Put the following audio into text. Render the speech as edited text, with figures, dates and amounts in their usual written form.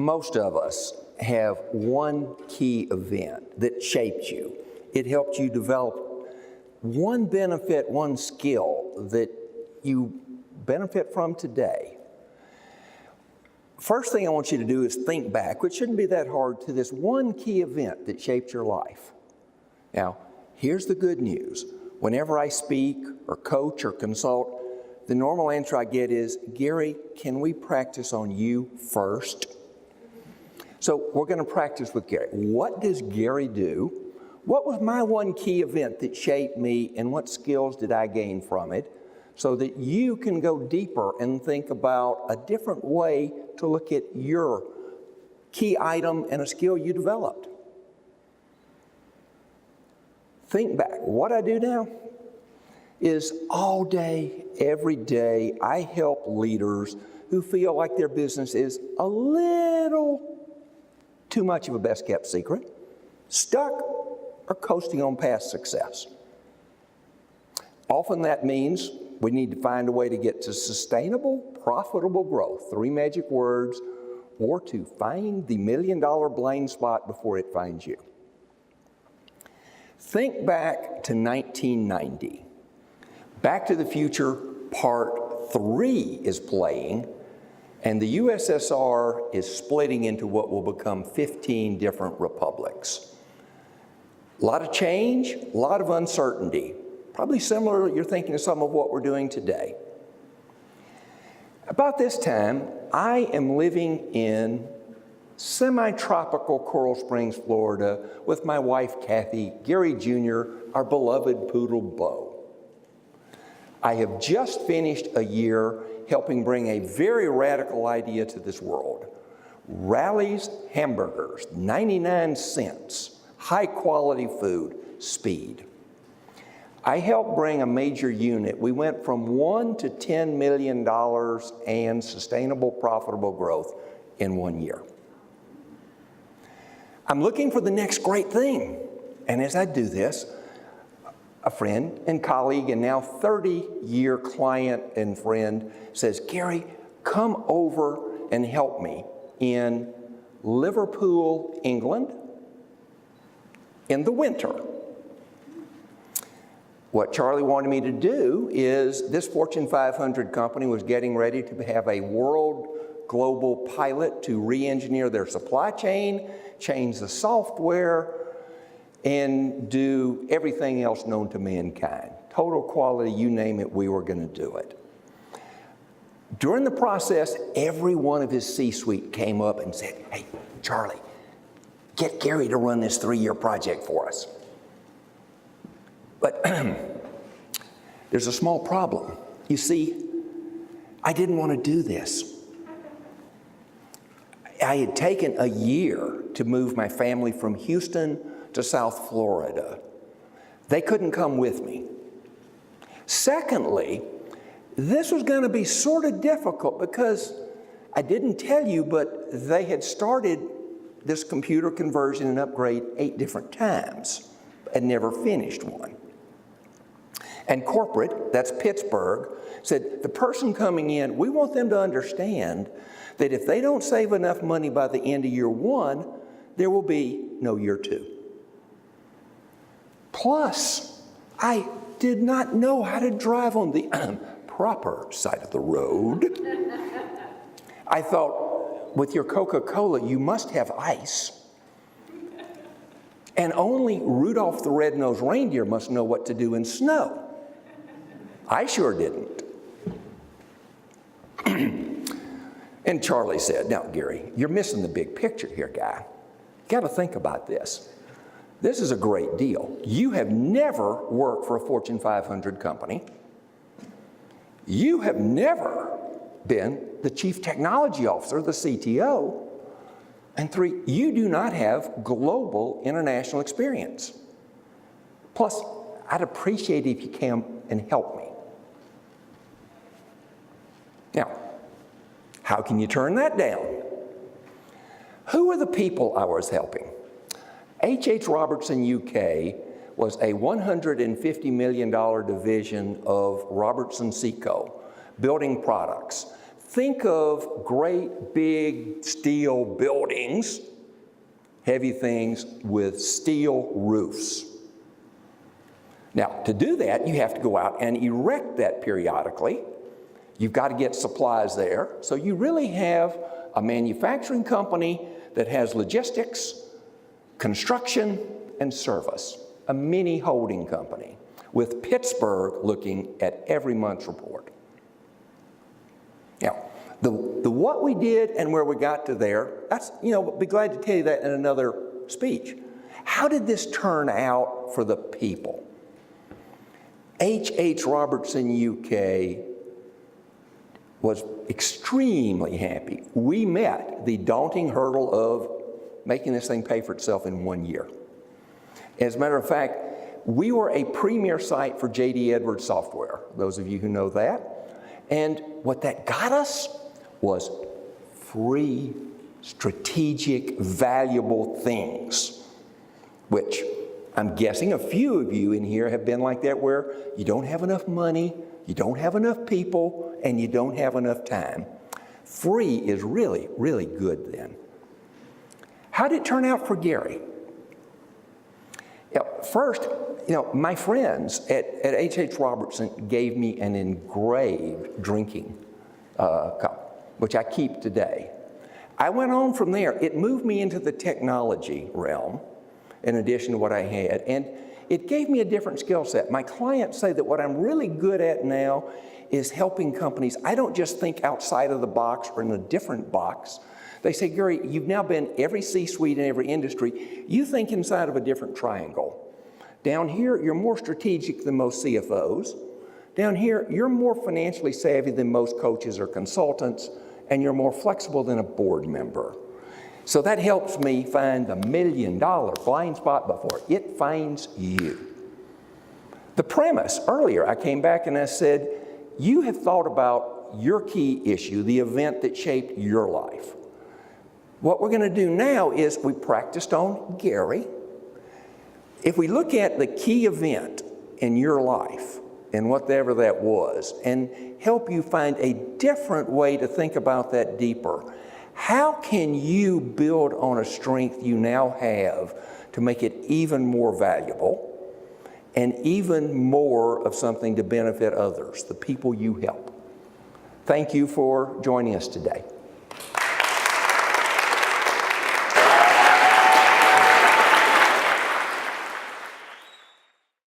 Most of us have one key event that shaped you. It helped you develop one benefit, one skill that you benefit from today. First thing I want you to do is think back, which shouldn't be that hard, to this one key event that shaped your life. Now, here's the good news. Whenever I speak or coach or consult, the normal answer I get is, Gary, can we practice on you first? So we're going to practice with Gary. What does Gary do? What was my one key event that shaped me, and what skills did I gain from it? So that you can go deeper and think about a different way to look at your key item and a skill you developed. Think back. What I do now is all day, every day, I help leaders who feel like their business is a little too much of a best-kept secret, stuck, or coasting on past success. Often that means we need to find a way to get to sustainable, profitable growth, 3 magic words, or to find the $1 million blind spot before it finds you. Think back to 1990. Back to the Future Part 3 is playing, and the USSR is splitting into what will become 15 different republics. A lot of change, a lot of uncertainty. Probably similar, you're thinking of some of what we're doing today. About this time, I am living in semi-tropical Coral Springs, Florida, with my wife, Kathy, Gary Jr., our beloved poodle, Bo. I have just finished a year helping bring a very radical idea to this world. Rally's Hamburgers, 99 cents, high-quality food, speed. I helped bring a major unit. We went from $1 to $10 million and sustainable, profitable growth in 1 year. I'm looking for the next great thing. And as I do this, a friend and colleague and now 30-year client and friend says, Gary, come over and help me in Liverpool, England, in the winter. What Charlie wanted me to do is, this Fortune 500 company was getting ready to have a world global pilot to re-engineer their supply chain, change the software, and do everything else known to mankind. Total quality, you name it, we were going to do it. During the process, every one of his C-suite came up and said, hey, Charlie, get Gary to run this 3-year project for us. But there's a small problem. You see, I didn't want to do this. I had taken a year to move my family from Houston to South Florida. They couldn't come with me. Secondly, this was going to be sort of difficult because I didn't tell you, but they had started this computer conversion and upgrade 8 different times and never finished one. And corporate, that's Pittsburgh, said the person coming in, we want them to understand that if they don't save enough money by the end of year 1, there will be no year 2. Plus, I did not know how to drive on the proper side of the road. I thought, with your Coca-Cola, you must have ice. And only Rudolph the Red-Nosed Reindeer must know what to do in snow. I sure didn't. And Charlie said, now, Gary, you're missing the big picture here, guy. You got to think about this. This is a great deal. You have never worked for a Fortune 500 company. You have never been the chief technology officer, the CTO. And 3, you do not have global international experience. Plus, I'd appreciate it if you came and help me. Now, how can you turn that down? Who are the people I was helping? H.H. Robertson UK was a $150 million division of Robertson Seco, building products. think of great big steel buildings, heavy things with steel roofs. Now, to do that, you have to go out and erect that periodically. You've got to get supplies there. So you really have a manufacturing company that has logistics, construction, and service, a mini holding company, with Pittsburgh looking at every month's report. Now, the what we did and where we got to there, that's, be glad to tell you that in another speech. How did this turn out for the people? H.H. Robertson, UK, was extremely happy. We met the daunting hurdle of making this thing pay for itself in 1 year. As a matter of fact, we were a premier site for J.D. Edwards software, those of you who know that. And what that got us was free, strategic, valuable things, which I'm guessing a few of you in here have been like that, where you don't have enough money, you don't have enough people, and you don't have enough time. Free is really, really good then. How did it turn out for Gary? First, my friends at H.H. Robertson gave me an engraved drinking cup, which I keep today. I went on from there. It moved me into the technology realm, in addition to what I had, and it gave me a different skill set. My clients say that what I'm really good at now is helping companies. I don't just think outside of the box or in a different box. They say, Gary, you've now been every C-suite in every industry. You think inside of a different triangle. Down here, you're more strategic than most CFOs. Down here, you're more financially savvy than most coaches or consultants, and you're more flexible than a board member. So that helps me find the $1 million blind spot before it finds you. The premise, earlier I came back and I said, you have thought about your key issue, the event that shaped your life. What we're going to do now is we practiced on Gary. If we look at the key event in your life and whatever that was, and help you find a different way to think about that deeper, how can you build on a strength you now have to make it even more valuable and even more of something to benefit others, the people you help? Thank you for joining us today.